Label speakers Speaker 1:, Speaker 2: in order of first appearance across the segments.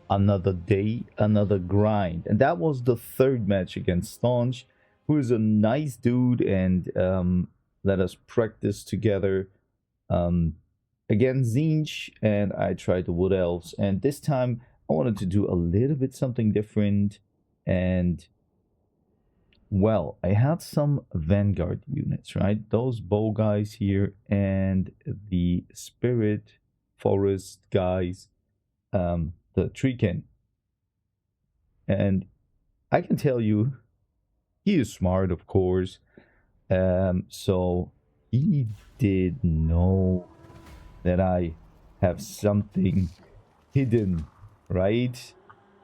Speaker 1: another day, another grind. And that was the third match against Staunch, who is a nice dude and let us practice together against Zinch, and I tried the Wood Elves. And this time I wanted to do a little bit something different. And well, I had some Vanguard units, right? Those bow guys here and the Spirit Forest guys, the Treekin. And I can tell you, he is smart, of course. So he did know that I have something hidden, right?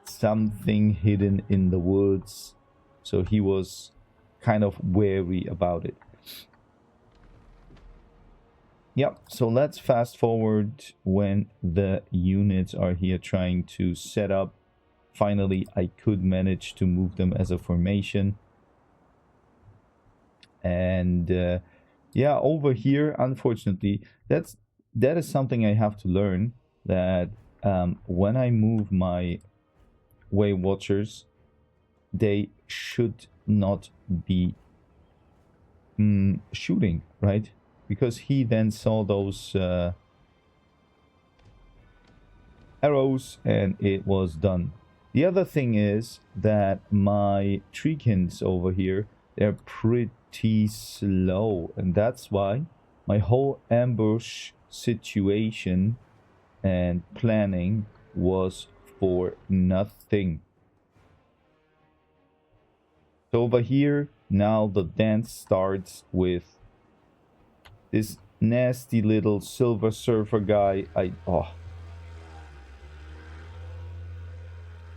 Speaker 1: Something hidden in the woods. So he was kind of wary about it. Yep, so let's fast forward when the units are here trying to set up. Finally, I could manage to move them as a formation. And yeah, over here, unfortunately, that is something I have to learn, that when I move my Way Watchers, they should not be shooting, right? Because he then saw those arrows and it was done. The other thing is that my Treekins over here, they're pretty slow, and that's why my whole ambush situation and planning was for nothing. So over here, now the dance starts with this nasty little Silver Surfer guy.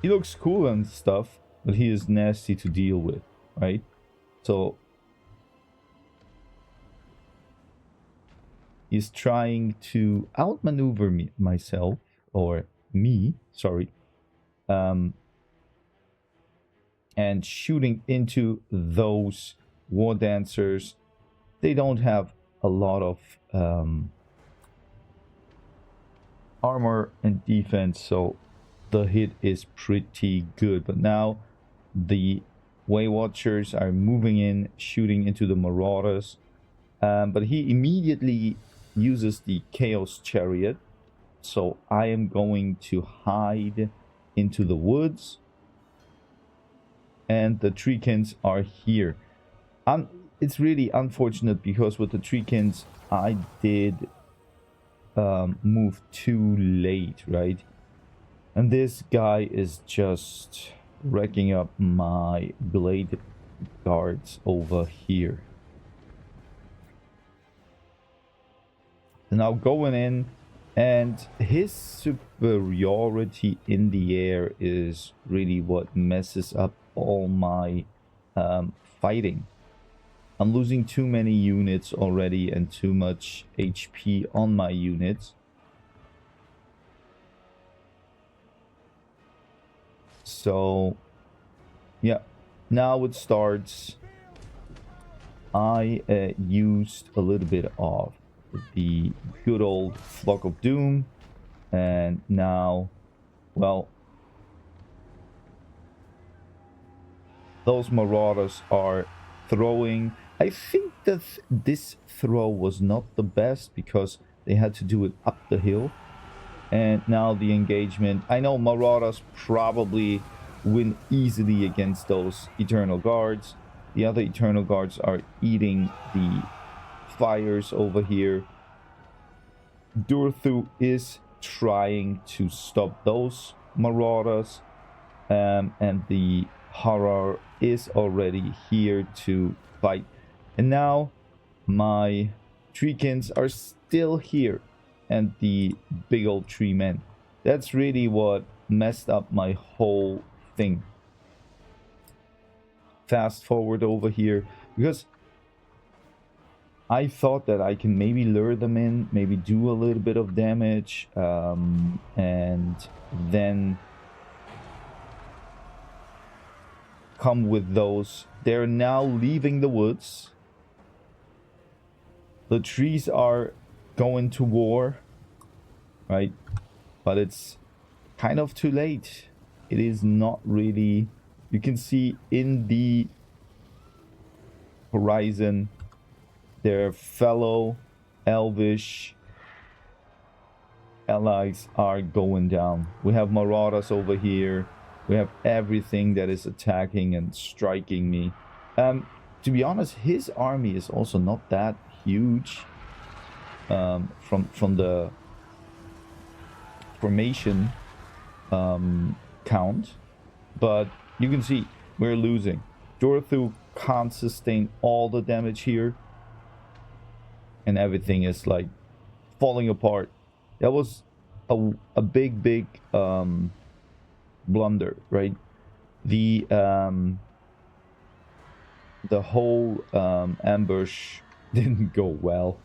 Speaker 1: He looks cool and stuff, but he is nasty to deal with, right? So he's trying to outmaneuver me, sorry, and shooting into those war dancers. They don't have a lot of armor and defense, so the hit is pretty good. But now the Way Watchers are moving in, shooting into the Marauders. But he immediately uses the Chaos Chariot. So I am going to hide into the woods. And the Treekins are here. It's really unfortunate because with the Treekins, I did move too late, right? And this guy is just wrecking up my blade guards over here. Now going in, and his superiority in the air is really what messes up all my fighting. I'm losing too many units already and too much HP on my units. So, yeah, now it starts. I used a little bit of the good old Flock of Doom, and now, well, those Marauders are throwing. I think that this throw was not the best because they had to do it up the hill. And now the engagement. I know Marauders probably win easily against those Eternal Guards. The other Eternal Guards are eating the fires over here. Durthu is trying to stop those Marauders. And the Horror is already here to fight. And now my Treekins are still here. And the big old tree men. That's really what messed up my whole thing. Fast forward over here, because I thought that I can maybe lure them in, maybe do a little bit of damage, and then come with those. They're now leaving the woods. The trees are going to war, right? But it's kind of too late. It is not really. You can see in the horizon their fellow elvish allies are going down. We have marauders over here. We have everything that is attacking and striking me. To be honest, his army is also not that huge from the formation count, but you can see we're losing. Dorothu can't sustain all the damage here, and everything is like falling apart. That was a big blunder, right? The whole ambush didn't go well.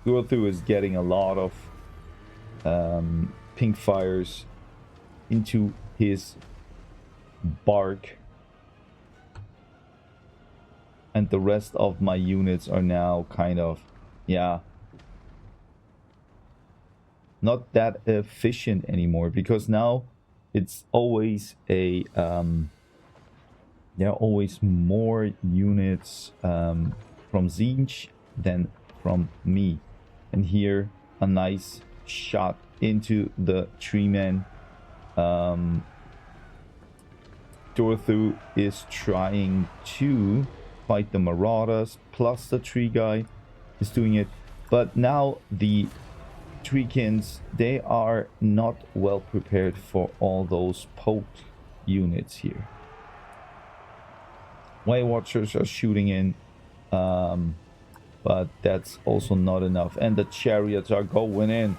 Speaker 1: Dorothu is getting a lot of pink fires into his bark, and the rest of my units are now kind of, yeah, not that efficient anymore, because now it's always a there are always more units from Zinj than from me. And here a nice shot into the tree man. Dorothu is trying to fight the marauders, plus the tree guy is doing it. But now the treekins, they are not well prepared for all those poked units here. White Watchers are shooting in, but that's also not enough. And the chariots are going in.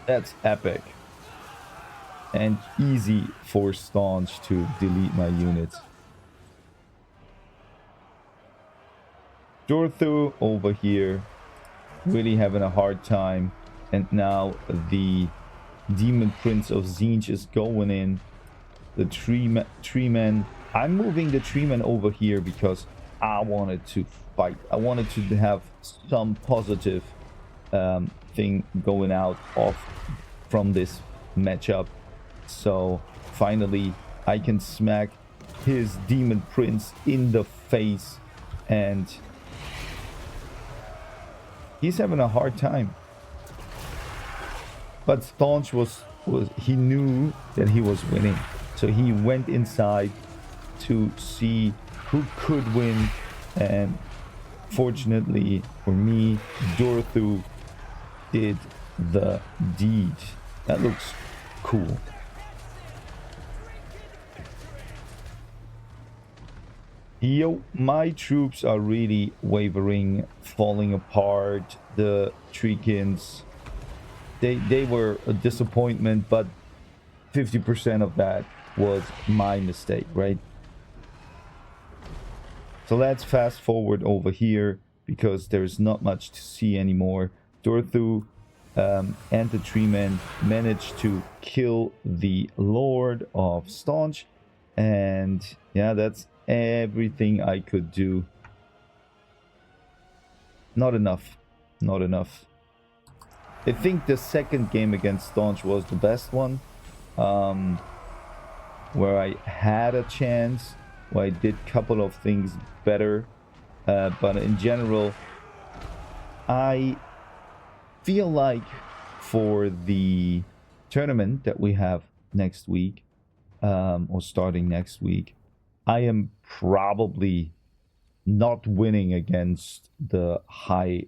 Speaker 1: That's epic. And easy for Staunch to delete my units. Dorothu over here really having a hard time, and now the Demon Prince of Zinj is going in. The tree man. I'm moving the tree man over here because I wanted to fight. I wanted to have some positive thing going out from this matchup. So finally I can smack his Demon Prince in the face, and he's having a hard time. But Staunch was he knew that he was winning, so he went inside to see who could win, and fortunately for me, Dorothu did the deed. That looks cool. Yo, my troops are really wavering, falling apart. The treekins, they were a disappointment, but 50% of that was my mistake, right? So let's fast forward over here, because there's not much to see anymore. Dorothu and the tree men managed to kill the Lord of Staunch, and yeah, that's everything I could do. Not enough. Not enough. I think the second game against Staunch was the best one, where I had a chance, where I did a couple of things better, but in general, I feel like for the tournament that we have next week, or starting next week, I am probably not winning against the high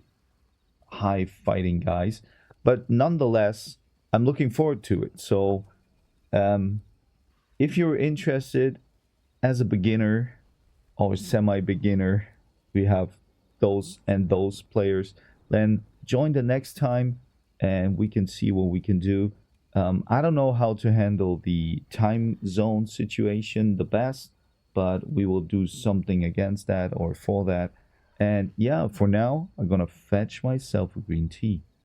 Speaker 1: fighting guys, but nonetheless, I'm looking forward to it. So if you're interested as a beginner or semi-beginner, we have those and those players, then join the next time and we can see what we can do. I don't know how to handle the time zone situation the best, but we will do something against that or for that. And yeah, for now, I'm gonna fetch myself a green tea.